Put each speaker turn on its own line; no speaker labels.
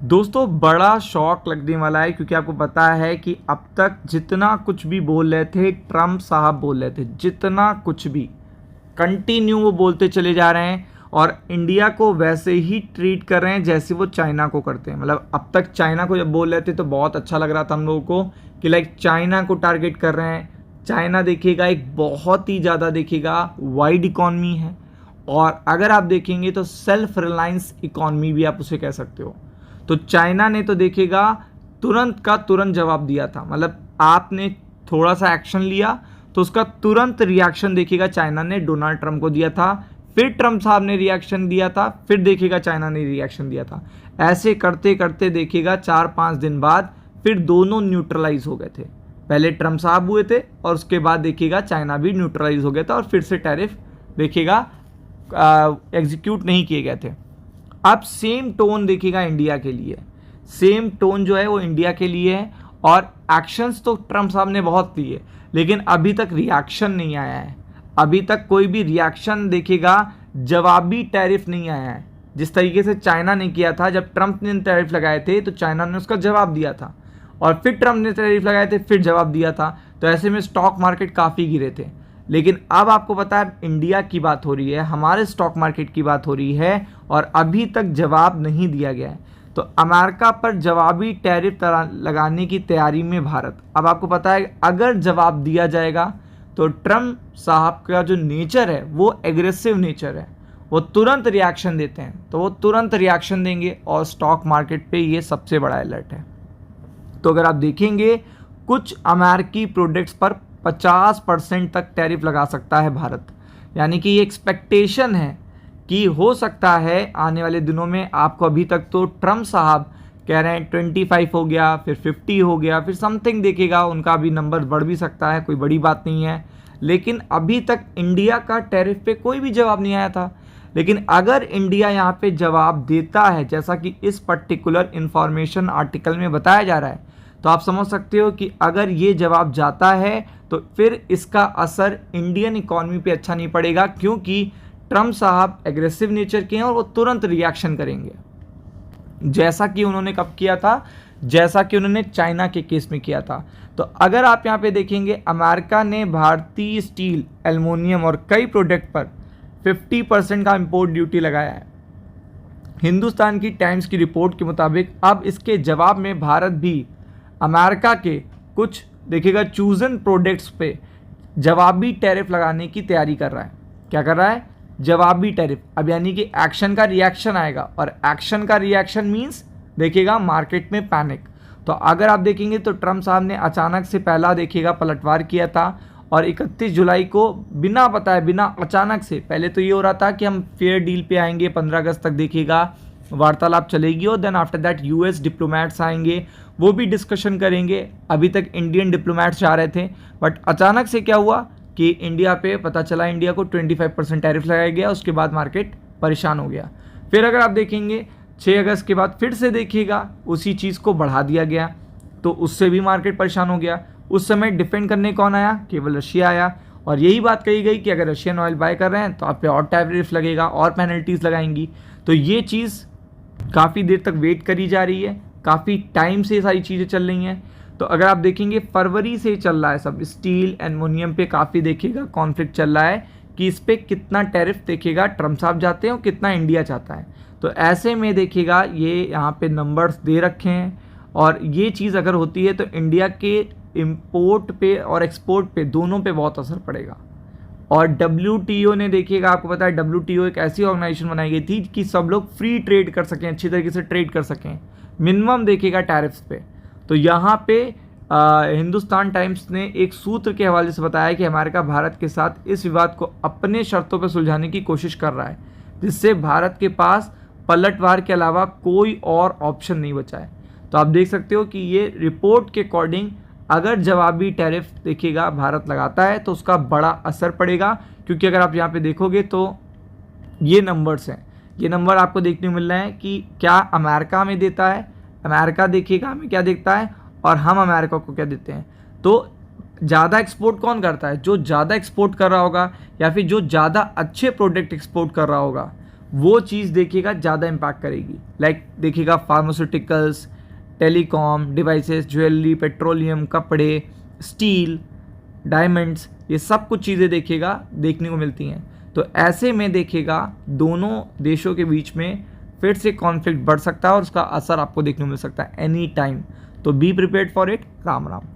दोस्तों बड़ा शौक लगने वाला है क्योंकि आपको पता है कि अब तक जितना कुछ भी बोल रहे थे ट्रम्प साहब बोल रहे थे, जितना कुछ भी कंटिन्यू वो बोलते चले जा रहे हैं और इंडिया को वैसे ही ट्रीट कर रहे हैं जैसे वो चाइना को करते हैं। मतलब अब तक चाइना को जब बोल रहे थे तो बहुत अच्छा लग रहा था हम लोगों को कि लाइक चाइना को टारगेट कर रहे हैं। चाइना देखिएगा एक बहुत ही ज़्यादा देखिएगा वाइड इकॉनमी है और अगर आप देखेंगे तो सेल्फ रिलायंस इकॉनमी भी आप उसे कह सकते हो। तो चाइना ने तो देखिएगा तुरंत का तुरंत जवाब दिया था। मतलब आपने थोड़ा सा एक्शन लिया तो उसका तुरंत रिएक्शन देखिएगा चाइना ने डोनाल्ड ट्रंप को दिया था, फिर ट्रंप साहब ने रिएक्शन दिया था, फिर देखिएगा चाइना ने रिएक्शन दिया था। ऐसे करते करते देखिएगा 4-5 दिन बाद फिर दोनों न्यूट्रलाइज हो गए थे। पहले ट्रंप साहब हुए थे और उसके बाद देखिएगा चाइना भी न्यूट्रलाइज हो गया था और फिर से टैरिफ देखिएगा एग्जीक्यूट नहीं किए गए थे। अब सेम टोन देखिएगा इंडिया के लिए, सेम टोन जो है वो इंडिया के लिए है और एक्शंस तो ट्रंप साहब ने बहुत लिए लेकिन अभी तक रिएक्शन नहीं आया है। अभी तक कोई भी रिएक्शन देखिएगा जवाबी टैरिफ नहीं आया है। जिस तरीके से चाइना ने किया था, जब ट्रंप ने टैरिफ लगाए थे तो चाइना ने उसका जवाब दिया था और फिर ट्रंप ने टैरिफ लगाए थे फिर जवाब दिया था। तो ऐसे में स्टॉक मार्केट काफ़ी गिरे थे। लेकिन अब आपको पता है इंडिया की बात हो रही है, हमारे स्टॉक मार्केट की बात हो रही है और अभी तक जवाब नहीं दिया गया है। तो अमेरिका पर जवाबी टैरिफ लगाने की तैयारी में भारत। अब आपको पता है अगर जवाब दिया जाएगा तो ट्रंप साहब का जो नेचर है वो एग्रेसिव नेचर है, वो तुरंत रिएक्शन देते हैं। तो वो तुरंत रिएक्शन देंगे और स्टॉक मार्केट पे ये सबसे बड़ा अलर्ट है। तो अगर आप देखेंगे कुछ अमेरिकी प्रोडक्ट्स पर 50% तक टैरिफ लगा सकता है भारत। यानी कि ये एक्सपेक्टेशन है कि हो सकता है आने वाले दिनों में। आपको अभी तक तो ट्रंप साहब कह रहे हैं 25 हो गया, फिर 50 हो गया, फिर समथिंग देखेगा उनका भी नंबर बढ़ भी सकता है, कोई बड़ी बात नहीं है। लेकिन अभी तक इंडिया का टैरिफ पे कोई भी जवाब नहीं आया था। लेकिन अगर इंडिया यहाँ पे जवाब देता है जैसा कि इस पर्टिकुलर इंफॉर्मेशन आर्टिकल में बताया जा रहा है, तो आप समझ सकते हो कि अगर ये जवाब जाता है तो फिर इसका असर इंडियन इकॉनमी पे अच्छा नहीं पड़ेगा क्योंकि ट्रंप साहब एग्रेसिव नेचर के हैं और वो तुरंत रिएक्शन करेंगे जैसा कि उन्होंने कब किया था, जैसा कि उन्होंने चाइना के केस में किया था। तो अगर आप यहाँ पे देखेंगे अमेरिका ने भारतीय स्टील, एल्युमिनियम और कई प्रोडक्ट पर 50% का इंपोर्ट ड्यूटी लगाया है। हिंदुस्तान की टाइम्स की रिपोर्ट के मुताबिक अब इसके जवाब में भारत भी अमेरिका के कुछ देखिएगा चूजन प्रोडक्ट्स पे जवाबी टैरिफ लगाने की तैयारी कर रहा है। क्या कर रहा है? जवाबी टैरिफ। अब यानी कि एक्शन का रिएक्शन आएगा और एक्शन का रिएक्शन मींस देखिएगा मार्केट में पैनिक। तो अगर आप देखेंगे तो ट्रंप साहब ने अचानक से पहला देखिएगा पलटवार किया था और 31 जुलाई को बिना बताए, बिना अचानक से, पहले तो ये हो रहा था कि हम फेयर डील पे आएंगे, 15 अगस्त तक देखिएगा वार्तालाप चलेगी और then after that US diplomats आएंगे, वो भी डिस्कशन करेंगे। अभी तक इंडियन डिप्लोमेट्स जा रहे थे बट अचानक से क्या हुआ कि इंडिया पे पता चला इंडिया को 25% टैरिफ लगाया गया। उसके बाद मार्केट परेशान हो गया। फिर अगर आप देखेंगे 6 अगस्त के बाद फिर से देखिएगा उसी चीज़ को बढ़ा दिया गया तो उससे भी मार्केट परेशान हो गया। उस समय डिफेंड करने कौन आया? केवल रशिया आया और यही बात कही गई कि अगर रशियन ऑयल बाय कर रहे हैं तो आप पे और टैरिफ लगेगा और पेनल्टीज लगाएंगी। तो ये चीज़ काफ़ी देर तक वेट करी जा रही है, काफ़ी टाइम से सारी चीज़ें चल रही हैं। तो अगर आप देखेंगे फरवरी से चल रहा है सब, स्टील एल्युमिनियम पे काफ़ी देखिएगा कॉन्फ्लिक्ट चल रहा है कि इस पर कितना टैरिफ देखिएगा ट्रंप साहब जाते हैं और कितना इंडिया चाहता है। तो ऐसे में देखिएगा ये यहाँ पे नंबर्स दे रखे हैं और ये चीज़ अगर होती है तो इंडिया के इम्पोर्ट पे और एक्सपोर्ट पे दोनों पे बहुत असर पड़ेगा। और WTO ने देखिएगा, आपको पता है WTO एक ऐसी ऑर्गेनाइजेशन बनाई गई थी कि सब लोग फ्री ट्रेड कर सकें, अच्छी तरीके से ट्रेड कर सकें, मिनिमम देखिएगा टैरिफ्स पे। तो यहाँ पे हिंदुस्तान टाइम्स ने एक सूत्र के हवाले से बताया कि अमेरिका भारत के साथ इस विवाद को अपने शर्तों पर सुलझाने की कोशिश कर रहा है जिससे भारत के पास पलटवार के अलावा कोई और ऑप्शन नहीं बचा है। तो आप देख सकते हो कि ये रिपोर्ट के अकॉर्डिंग अगर जवाबी टैरिफ देखिएगा भारत लगाता है तो उसका बड़ा असर पड़ेगा क्योंकि अगर आप यहाँ पे देखोगे तो ये नंबर्स हैं, ये नंबर आपको देखने को मिल रहे हैं कि क्या अमेरिका हमें देता है, अमेरिका देखिएगा हमें क्या देखता है और हम अमेरिका को क्या देते हैं। तो ज़्यादा एक्सपोर्ट कौन करता है? जो ज़्यादा एक्सपोर्ट कर रहा होगा या फिर जो ज़्यादा अच्छे प्रोडक्ट एक्सपोर्ट कर रहा होगा वो चीज़ देखिएगा ज़्यादा इम्पैक्ट करेगी। लाइक देखिएगा pharmaceuticals, telecom devices, jewellery, petroleum, कपड़े, स्टील, डायमंड्स, ये सब कुछ चीज़ें देखिएगा देखने को मिलती हैं। तो ऐसे में देखिएगा दोनों देशों के बीच में फिर से कॉन्फ्लिक्ट बढ़ सकता है और उसका असर आपको देखने को मिल सकता है एनी टाइम। तो be prepared for it. Ram Ram.